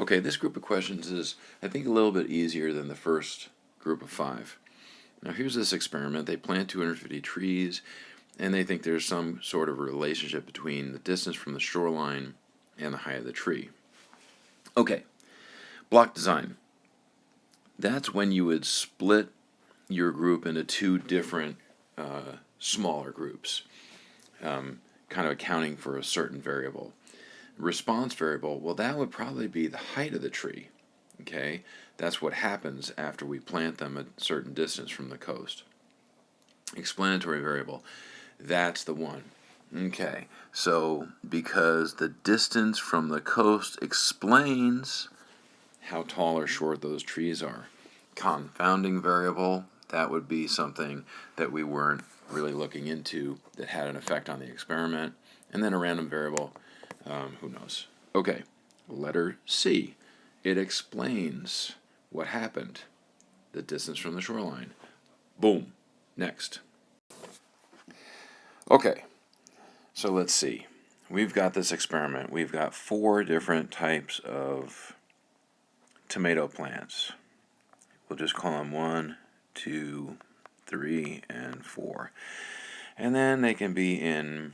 Okay, this group of questions is, I think, a little bit easier than the first group of 5. Now here's this experiment. They plant 250 trees, and they think there's some sort of relationship between the distance from the shoreline and the height of the tree. Okay, block design. That's when you would split your group into 2 different smaller groups, kind of accounting for a certain variable. Response variable, well, that would probably be the height of the tree. Okay, that's what happens after we plant them a certain distance from the coast. Explanatory variable, that's the one. Okay, so because the distance from the coast explains how tall or short those trees are. Confounding variable, that would be something that we weren't really looking into that had an effect on the experiment. And then a random variable, who knows. Okay, letter C. It explains what happened, the distance from the shoreline. Boom. Next. Okay, so let's see. We've got this experiment. We've got 4 different types of tomato plants. We'll just call them 1, 2, 3, and 4. And then they can be in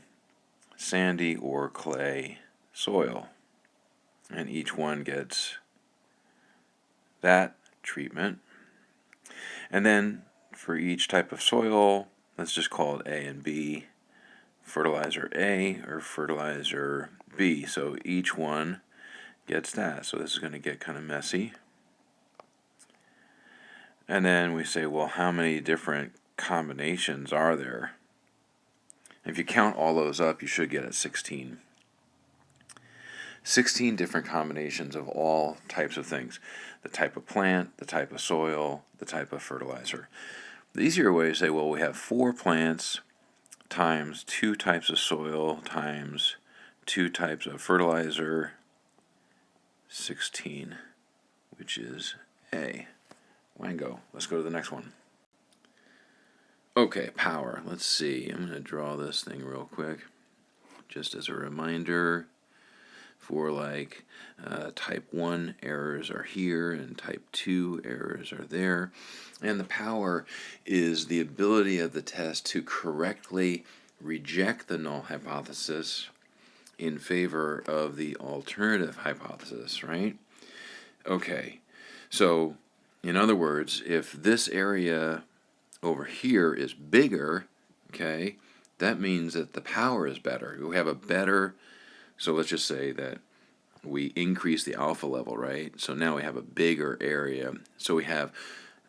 sandy or clay soil. And each one gets that treatment. And then for each type of soil, let's just call it A and B, fertilizer A or fertilizer B. So each one gets that. So this is going to get kind of messy. And then we say, well, how many different combinations are there? If you count all those up, you should get 16. 16 different combinations of all types of things. The type of plant, the type of soil, the type of fertilizer. The easier way is to say, well, we have 4 plants times 2 types of soil times 2 types of fertilizer, 16, which is A. Wango. Let's go to the next one. Okay, power. Let's see. I'm going to draw this thing real quick. Just as a reminder, for like type 1 errors are here and type 2 errors are there. And the power is the ability of the test to correctly reject the null hypothesis in favor of the alternative hypothesis, right? Okay, so in other words, if this area over here is bigger, okay, that means that the power is better. We have a better, so let's just say that we increase the alpha level, right? So now we have a bigger area. So we have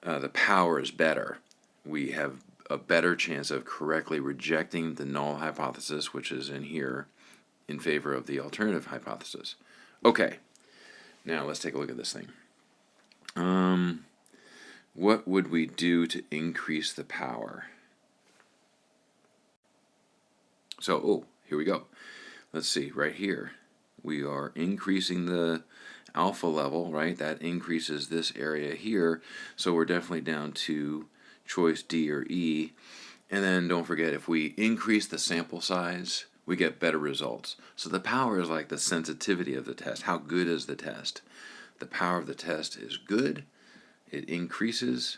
the power is better. We have a better chance of correctly rejecting the null hypothesis, which is in here, in favor of the alternative hypothesis. Okay, now let's take a look at this thing. What would we do to increase the power? So, here we go. Let's see, right here. We are increasing the alpha level, right? That increases this area here. So we're definitely down to choice D or E. And then don't forget, if we increase the sample size, we get better results. So the power is like the sensitivity of the test. How good is the test? The power of the test is good. It increases.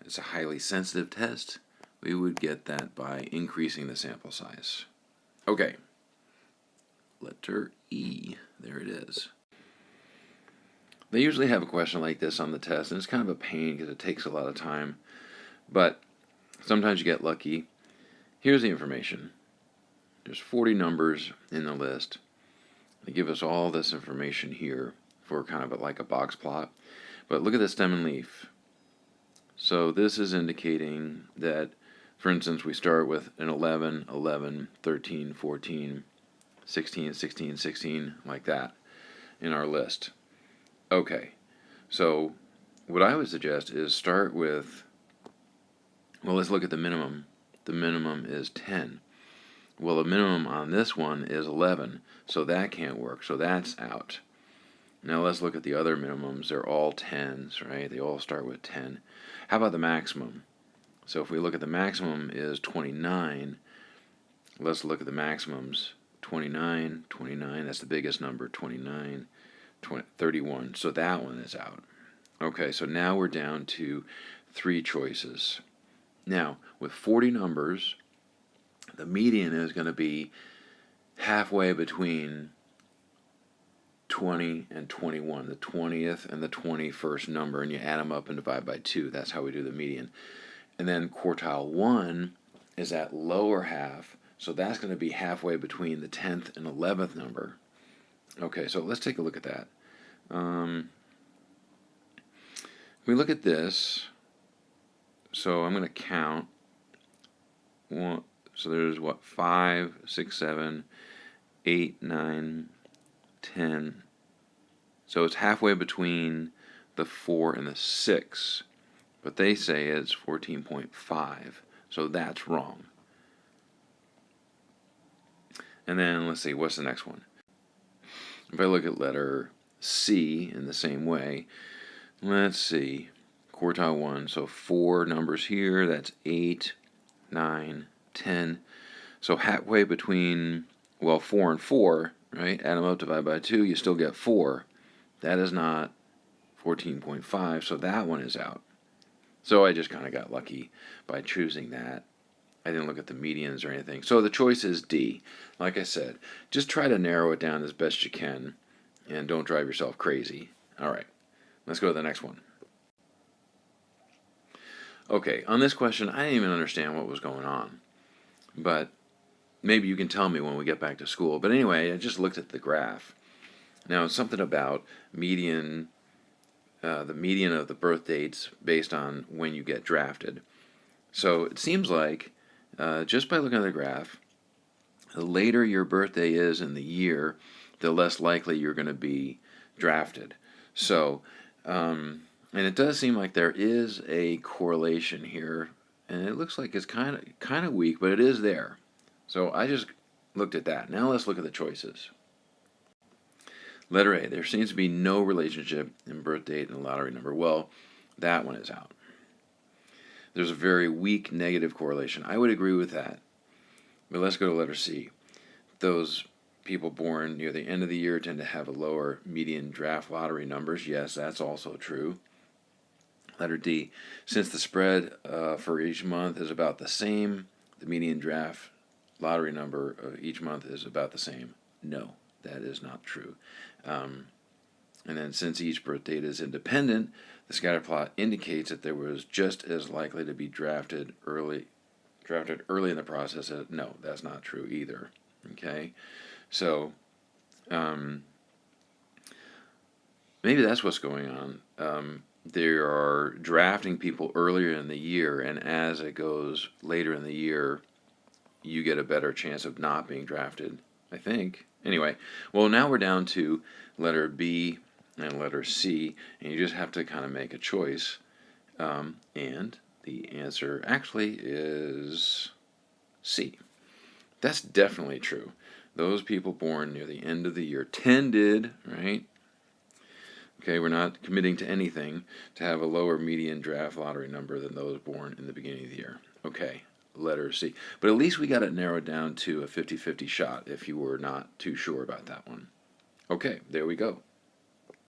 It's a highly sensitive test. We would get that by increasing the sample size. Okay. Letter E. There it is. They usually have a question like this on the test, and it's kind of a pain because it takes a lot of time. But sometimes you get lucky. Here's the information. There's 40 numbers in the list. They give us all this information here for kind of like a box plot. But look at the stem and leaf. So this is indicating that, for instance, we start with an 11, 11, 13, 14, 16, 16, 16, like that in our list. Okay, so what I would suggest is start with, well, let's look at the minimum. The minimum is 10. Well, the minimum on this one is 11, so that can't work, so that's out. Now let's look at the other minimums. They're all 10s, right? They all start with 10. How about the maximum? So if we look at the maximum is 29, let's look at the maximums. 29, 29, that's the biggest number, 29, 31. So that one is out. Okay, so now we're down to 3 choices. Now, with 40 numbers, the median is going to be halfway between 20 and 21, the 20th and the 21st number, and you add them up and divide by 2. That's how we do the median. And then quartile 1 is that lower half, so that's going to be halfway between the 10th and 11th number. Okay, so let's take a look at that. We look at this, so I'm going to count. One, so there's what, 5, 6, 7, 8, 9, 10. So it's halfway between the 4 and the 6, but they say it's 14.5, so that's wrong. And then let's see, what's the next one? If I look at letter C in the same way, let's see, quartile 1, so 4 numbers here, that's 8, 9, 10. So halfway between, well, 4 and 4, right? Add them up, divide by 2, you still get 4. That is not 14.5, so that one is out. So I just kind of got lucky by choosing that. I didn't look at the medians or anything. So the choice is D. Like I said, just try to narrow it down as best you can, and don't drive yourself crazy. All right, let's go to the next one. Okay, on this question, I didn't even understand what was going on, but maybe you can tell me when we get back to school. But anyway, I just looked at the graph. Now, it's something about median, the median of the birth dates based on when you get drafted. So it seems like, just by looking at the graph, the later your birthday is in the year, the less likely you're going to be drafted. So, and it does seem like there is a correlation here, and it looks like it's kind of weak, but it is there. So I just looked at that. Now let's look at the choices. Letter A, there seems to be no relationship in birth date and lottery number. Well, that one is out. There's a very weak negative correlation. I would agree with that. But let's go to letter C. Those people born near the end of the year tend to have a lower median draft lottery numbers. Yes, that's also true. Letter D, since the spread for each month is about the same, the median draft lottery number of each month is about the same. No, that is not true. And then since each birth date is independent, the scatter plot indicates that there was just as likely to be drafted early in the process. No, that's not true either. Okay, so maybe that's what's going on. They are drafting people earlier in the year, and as it goes later in the year, you get a better chance of not being drafted, I think. Anyway, well, now we're down to letter B and letter C, and you just have to kind of make a choice. And the answer actually is C. That's definitely true. Those people born near the end of the year tended, right? Okay, we're not committing to anything, to have a lower median draft lottery number than those born in the beginning of the year. Okay, letter C. But at least we got it narrowed down to a 50-50 shot if you were not too sure about that one. Okay, there we go.